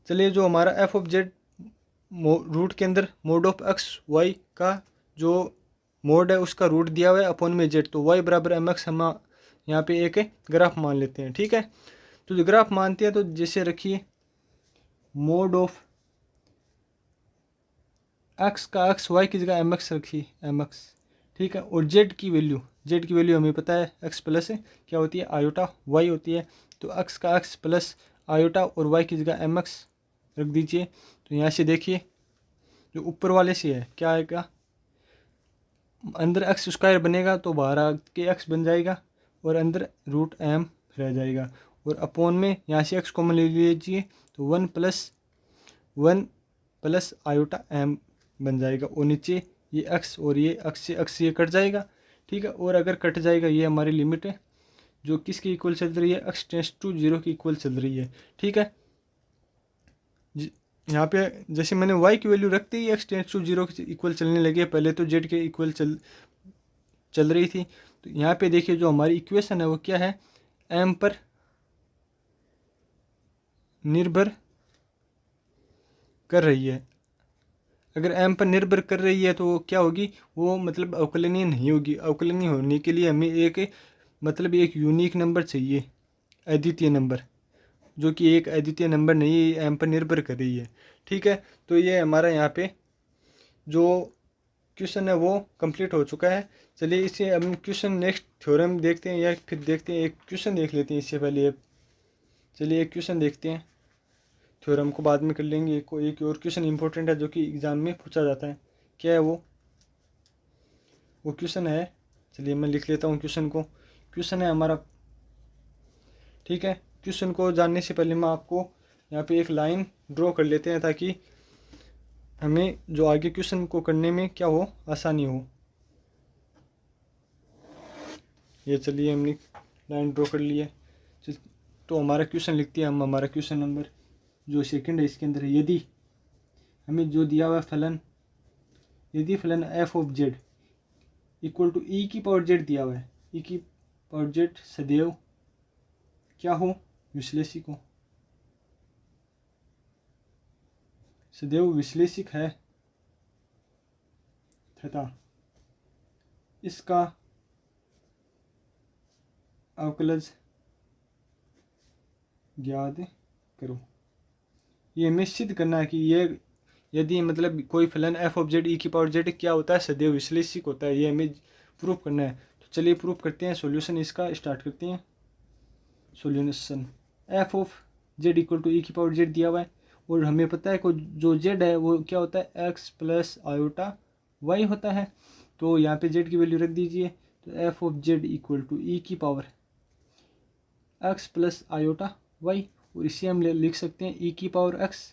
चलिए जो हमारा एफ ऑफ जेड रूट के अंदर मोड ऑफ एक्स वाई का जो मोड है उसका रूट दिया हुआ है अपॉन में जेड, तो वाई बराबर एम एक्स हम यहाँ पे एक ग्राफ मान लेते हैं। ठीक है, तो जो ग्राफ मानते हैं तो जैसे रखिए मोड ऑफ एक्स का एक्स वाई की जगह एम एक्स रखिए एम एक्स। ठीक है, और जेड की वैल्यू हमें पता है एक्स प्लस क्या होती है आयोटा वाई होती है। तो एक्स का एक्स प्लस आयोटा और वाई की जगह एम एक्स रख दीजिए। तो यहाँ से देखिए जो ऊपर वाले से है क्या आएगा, अंदर एक्स स्क्वायर बनेगा तो बाहर आके एक्स बन जाएगा और अंदर रूट एम रह जाएगा। और अपॉन में यहाँ से एक्स कॉमन ले लीजिए तो 1 प्लस आयोटा एम बन जाएगा। और नीचे ये एक्स और ये एक्स से ये कट जाएगा। ठीक है, और अगर कट जाएगा ये हमारी लिमिट है जो किसकी इक्वल चल रही है, एक्स टेंस टू 0 की इक्वल चल रही है। ठीक है, यहाँ पे जैसे मैंने y की वैल्यू रखते ही एक्स टेंस टू 0 के इक्वल चलने लगी है, पहले तो z के इक्वल चल रही थी। तो यहाँ पे देखिए जो हमारी इक्वेशन है वो क्या है, m पर निर्भर कर रही है। अगर m पर निर्भर कर रही है तो वो क्या होगी, वो मतलब अवकलनीय नहीं होगी। अवकलनीय होने के लिए हमें एक यूनिक नंबर चाहिए, अद्वितीय नंबर, जो कि एक अद्वितीय नंबर नहीं है, m पर निर्भर कर रही है। ठीक है, तो ये हमारा यहाँ पे जो क्वेश्चन है वो कंप्लीट हो चुका है। चलिए इसे हम क्वेश्चन नेक्स्ट थ्योरम देखते हैं या फिर देखते हैं एक क्वेश्चन देख लेते हैं इससे पहले। चलिए एक क्वेश्चन देखते हैं, थ्योरम को बाद में कर लेंगे। एक और क्वेश्चन इंपॉर्टेंट है जो कि एग्जाम में पूछा जाता है। क्या है वो क्वेश्चन है, चलिए मैं लिख लेता हूँ क्वेश्चन को। क्वेश्चन है हमारा, ठीक है, क्वेश्चन को जानने से पहले मैं आपको यहाँ पे एक लाइन ड्रॉ कर लेते हैं ताकि हमें जो आगे क्वेश्चन को करने में क्या हो, आसानी हो। ये चलिए हमने लाइन ड्रॉ कर ली है। तो हमारा क्वेश्चन लिखते हैं हम, हमारा क्वेश्चन नंबर जो सेकंड है इसके अंदर है, यदि हमें जो दिया हुआ फलन, यदि फलन F of Z equal to E की पावर जेड दिया हुआ है, ई की पावर जेड सदैव क्या हो, विश्लेषिक हो, सदैव विश्लेषिक है तथा इसका अवकलज ज्ञात करो। ये हमें सिद्ध करना है कि ये यदि मतलब कोई फलन एफ ऑफ जेड ई की पावर जेड क्या होता है, सदैव विश्लेषिक होता है, ये हमें प्रूव करना है। तो चलिए प्रूव करते हैं, सॉल्यूशन इसका स्टार्ट करते हैं। Solution F of Z equal to E की पावर जेड दिया हुआ है और हमें पता है को जो जेड है वो क्या होता है, एक्स प्लस आयोटा वाई होता है। तो यहाँ पे जेड की वैल्यू रख दीजिए। तो F of Z equal to E की power X plus iota Y, और इसे हम लिख सकते हैं ई की पावर एक्स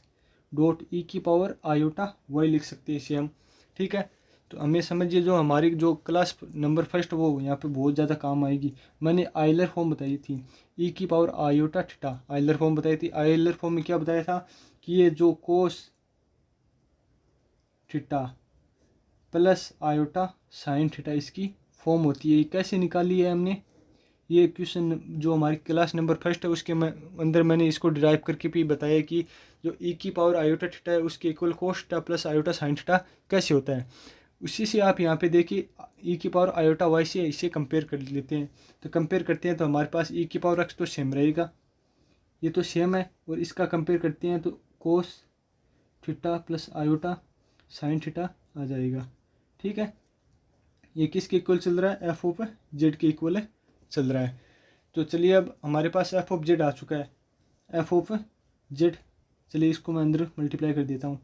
डॉट ई की पावर आयोटा वाई लिख सकते हैं इसे हम। ठीक है, तो हमें समझिए जो हमारी जो क्लास नंबर फर्स्ट वो यहाँ पे बहुत ज़्यादा काम आएगी। मैंने आइलर फॉर्म बताई थी, ई की power iota theta Euler form बताई थी। आइलर फॉर्म में क्या बताया था कि ये जो कोस theta plus iota sine theta इसकी फॉर्म होती है। ये कैसे निकाली है हमने, ये क्वेश्चन जो हमारी क्लास नंबर फर्स्ट है उसके अंदर मैंने इसको डिराइव करके भी बताया कि जो ई की पावर आयोटा थीटा है उसके इक्वल कोस theta plus iota sine theta कैसे होता है। उसी से आप यहाँ पे देखिए ई की पावर आयोटा वाई से इसे कंपेयर कर लेते हैं। तो कंपेयर करते हैं तो हमारे पास ई की पावर एक्स तो सेम रहेगा, ये तो सेम है, और इसका कंपेयर करते हैं तो cos theta plus iota sine theta आ जाएगा। ठीक है, ये किसके इक्वल चल रहा है, एफ ऑफ जेड के इक्वल चल रहा है। तो चलिए अब हमारे पास एफ ऑफ जेड आ चुका है, एफ ऑफ जेड। चलिए इसको मैं अंदर मल्टीप्लाई कर देता हूँ,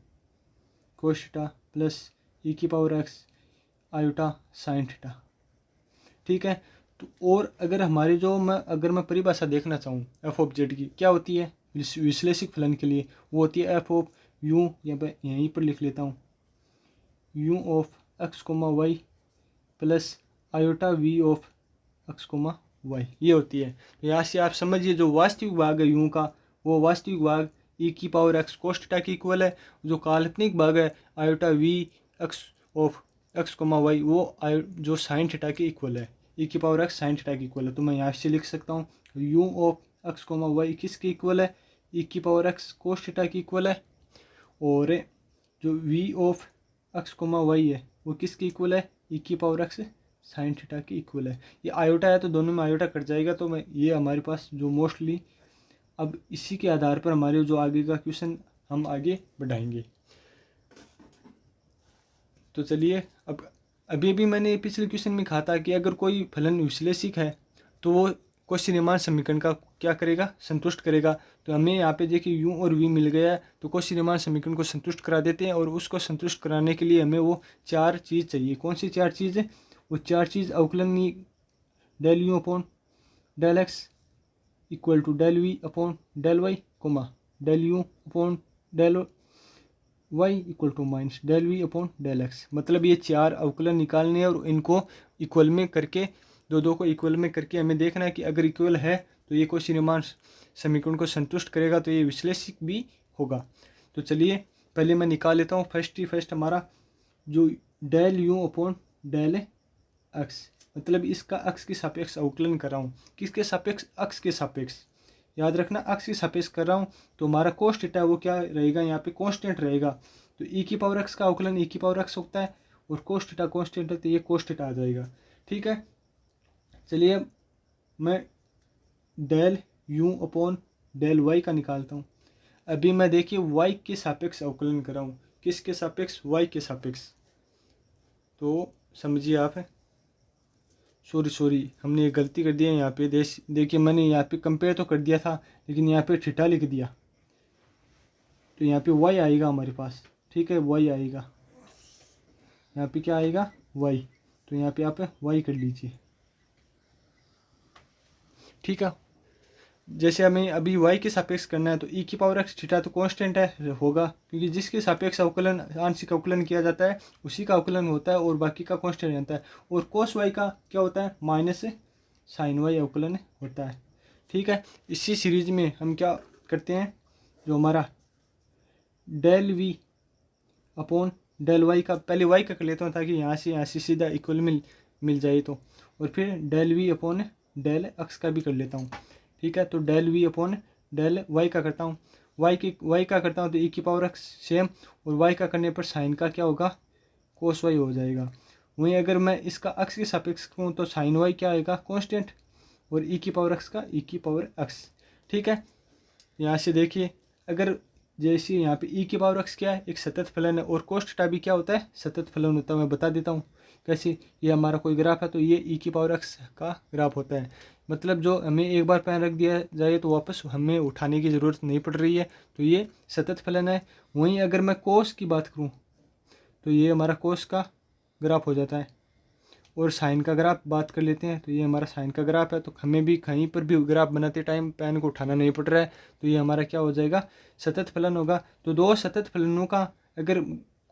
कोस थीटा प्लस ई की power x iota sine theta. ठीक है, तो और अगर हमारी जो अगर मैं परिभाषा देखना चाहूँ एफ ऑफ जेड की क्या होती है विश्लेषिक फलन के लिए, वो होती है एफ ऑफ यू, यहाँ पर यहीं पर लिख लेता हूँ, u of x comma Y plus iota we of x comma Y, ये होती है। तो यहाँ से आप समझिए जो वास्तविक भाग है यू का, वो वास्तविक भाग ई की पावर एक्स कोस थीटा की इक्वल है। जो काल्पनिक भाग है iota we x of x comma y, वो जो साइन थीटा की इक्वल है, ई की पावर एक्स साइन थीटा की इक्वल है। तो मैं यहाँ से लिख सकता हूँ u of x comma y किसकी इक्वल है, ई की पावर एक्स कोस थीटा की इक्वल है, और जो v of x comma y है वो किसकी इक्वल है, ई की पावर एक्स साइन थीटा की इक्वल है। ये आयोटा है तो दोनों में आयोटा कट जाएगा, तो मैं ये हमारे पास जो मोस्टली अब इसी के आधार पर हमारे जो आगे का क्वेश्चन हम आगे बढ़ाएंगे। तो चलिए अब अभी मैंने पिछले क्वेश्चन में कहा था कि अगर कोई फलन विश्लेषिक है तो वो क्वेश्चन रीमान समीकरण का क्या करेगा, संतुष्ट करेगा। तो हमें यहाँ पे देखिए यू और वी मिल गया है, तो क्वेश्चन रीमान समीकरण को संतुष्ट करा देते हैं, और उसको संतुष्ट कराने के लिए हमें वो चार चीज़ चाहिए। कौन सी चार चीज़ है, वो चार चीज़ अवकलनीय del you upon del x equal to del we upon del y comma del you upon del Y equal to minus del we upon del x. मतलब ये चार अवकलन निकालने हैं और इनको इक्वल में करके दो को इक्वल में करके हमें देखना है कि अगर इक्वल है तो ये क्वेश्चन रीमान समीकरण को संतुष्ट करेगा, तो ये विश्लेषिक भी होगा। तो चलिए पहले मैं निकाल लेता हूँ फर्स्ट हमारा जो del you upon del x, मतलब इसका अक्ष के सापेक्ष अवकलन कर रहा हूँ। किसके सापेक्ष, अक्ष के सापेक्ष, याद रखना अक्ष के सापेक्ष कर रहा हूँ। तो हमारा कोस थीटा वो क्या रहेगा, यहाँ पे कांस्टेंट रहेगा। तो ई की पावर एक्स का अवकलन ई की पावर एक्स होता है, और कोस थीटा कांस्टेंट है तो ये कोस थीटा आ जाएगा। ठीक है, चलिए मैं del you upon del y का निकालता हूँ। अभी मैं देखिए वाई के सापेक्ष अवकलन कर रहा हूँ, किसके सापेक्ष, वाई के सापेक्ष। तो समझिए आप, सॉरी हमने ये गलती कर दी है यहाँ पे। देखिए मैंने यहाँ पे कंपेयर तो कर दिया था, लेकिन यहाँ पे थीटा लिख दिया, तो यहाँ पे वाई आएगा हमारे पास। ठीक है, वाई आएगा, यहाँ पे क्या आएगा, वाई। तो यहाँ पे आप वाई कर लीजिए। ठीक है, जैसे हमें अभी y के सापेक्ष करना है तो e की पावर x थीटा तो कांस्टेंट है होगा, क्योंकि जिसके सापेक्ष अवकलन आंशिक अवकलन किया जाता है उसी का अवकलन होता है, और बाकी का कांस्टेंट रहता है। और cos y का क्या होता है, माइनस साइन y अवकलन होता है। ठीक है, इसी सीरीज में हम क्या करते हैं, जो हमारा del v upon del y का, पहले y का कर लेता हूँ ताकि यहाँ से सीधा इक्वल मिल जाए, तो और फिर del v upon del x का भी कर लेता हूँ। ठीक है, तो del we upon del y का करता हूँ, वाई का करता हूँ तो ई की पावर एक्स सेम, और वाई का करने पर साइन का क्या होगा, कोस वाई हो जाएगा। वहीं अगर मैं इसका एक्स के सापेक्ष करूँ तो साइन वाई क्या आएगा, कांस्टेंट, और ई की पावर एक्स का ई की पावर एक्स। ठीक है, यहाँ से देखिए अगर जैसे यहाँ पे ई की पावर एक्स क्या है, एक सतत फलन है, और कोस थीटा भी क्या होता है, सतत फलन होता है। मैं बता देता हूँ कैसे। ये हमारा कोई ग्राफ है तो ये ई की पावर एक्स का ग्राफ होता है, मतलब जो हमें एक बार पैन रख दिया जाए तो वापस हमें उठाने की ज़रूरत नहीं पड़ रही है, तो ये सतत फलन है। वहीं अगर मैं कोस की बात करूँ तो ये हमारा कोस का ग्राफ हो जाता है, और साइन का ग्राफ बात कर लेते हैं। तो ये हमारा साइन का ग्राफ है, तो हमें भी कहीं पर भी ग्राफ बनाते टाइम पेन को उठाना नहीं पड़ रहा है। तो ये हमारा क्या हो जाएगा, सतत फलन होगा। तो दो सतत फलनों का अगर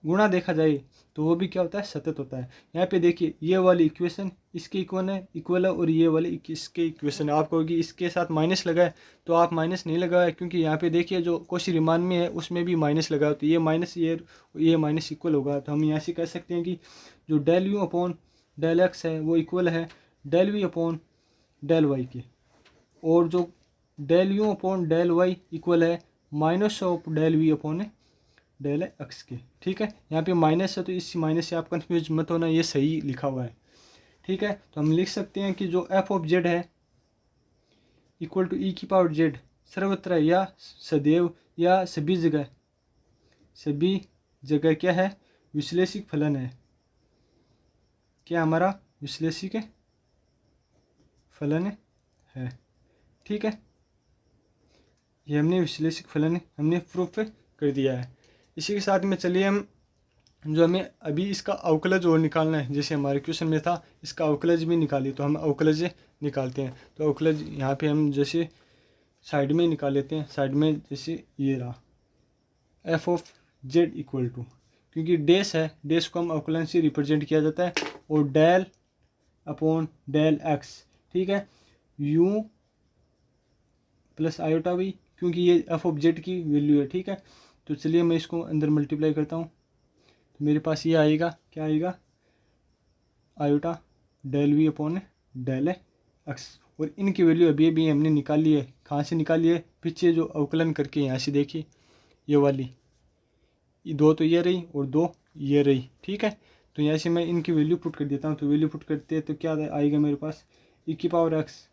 गुणा देखा जाए तो वो भी क्या होता है, सतत होता है। यहाँ पे देखिए ये वाली इक्वेशन इसके इक्वल है और ये वाली इसके इक्वेशन है। आपको होगी इसके साथ माइनस लगा है, तो आप माइनस नहीं लगाए, क्योंकि यहाँ पे देखिए जो कोशी रीमान में है उसमें भी माइनस लगा, तो ये माइनस ये माइनस इक्वल होगा। तो हम यहाँ से कह सकते हैं कि जो del you upon del X है वो इक्वल है del we upon del Y के, और जो del you upon del Y equal है minus of del we upon del X के। ठीक है, यहाँ पे माइनस है तो इस माइनस से आप कंफ्यूज मत होना, ये सही लिखा हुआ है। ठीक है, तो हम लिख सकते हैं कि जो एफ ऑफ जेड है इक्वल टू ई की पावर जेड सर्वत्र या सदैव या सभी जगह क्या है, विश्लेषिक फलन है। क्या हमारा विश्लेषिक फलन है। ठीक है, ये हमने विश्लेषिक फलन हमने प्रूफ कर दिया है। इसी के साथ में चलिए हम जो हमें अभी इसका अवकलज और निकालना है, जैसे हमारे क्वेश्चन में था इसका अवकलज भी निकालिए, तो हम अवकलज निकालते हैं। तो अवकलज यहाँ पे हम जैसे साइड में निकाल लेते हैं, साइड में जैसे ये रहा f of Z equal to, क्योंकि डेस है, डेस को हम अवकलन से रिप्रेजेंट किया जाता है, और डेल अपॉन डेल एक्स। ठीक है, यू प्लस आयोटा वी, क्योंकि ये एफ ऑफ जेड की वैल्यू है। ठीक है, तो चलिए मैं इसको अंदर मल्टीप्लाई करता हूँ, तो मेरे पास ये आएगा, क्या आएगा, iota del we upon del x, और इनकी वैल्यू अभी अभी हमने निकाली है। कहाँ से निकाली है, पीछे जो अवकलन करके यहाँ से देखिए ये वाली, दो तो ये रही और दो ये रही। ठीक है, तो यहाँ से मैं इनकी वैल्यू पुट कर देता हूँ। तो वैल्यू पुट करते हैं तो क्या आएगा मेरे पास, ई की पावर एक्स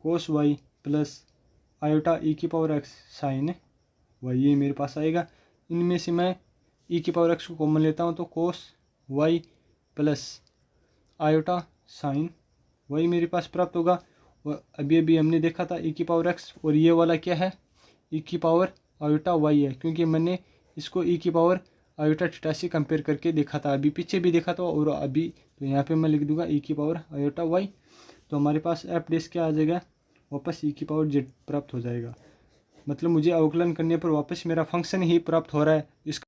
कोस वाई प्लस आयोटा ई की पावर एक्स साइन वाई, ये मेरे पास आएगा। इनमें से मैं ई की पावर एक्स को कॉमन लेता हूँ, तो cos Y plus iota sine Y मेरे पास प्राप्त होगा। और अभी अभी हमने देखा था ई की पावर एक्स, और ये वाला क्या है, ई की पावर आयोटा वाई है, क्योंकि मैंने इसको ई की पावर आयोटा थीटा से कंपेयर करके देखा था, अभी पीछे भी देखा था और अभी। तो यहाँ पे मैं लिख दूंगा ई की पावर आयोटा वाई, तो हमारे पास एफ डेस क्या आ जाएगा, वापस ई की पावर जेड प्राप्त हो जाएगा। मतलब मुझे अवकलन करने पर वापस मेरा फंक्शन ही प्राप्त हो रहा है। इसका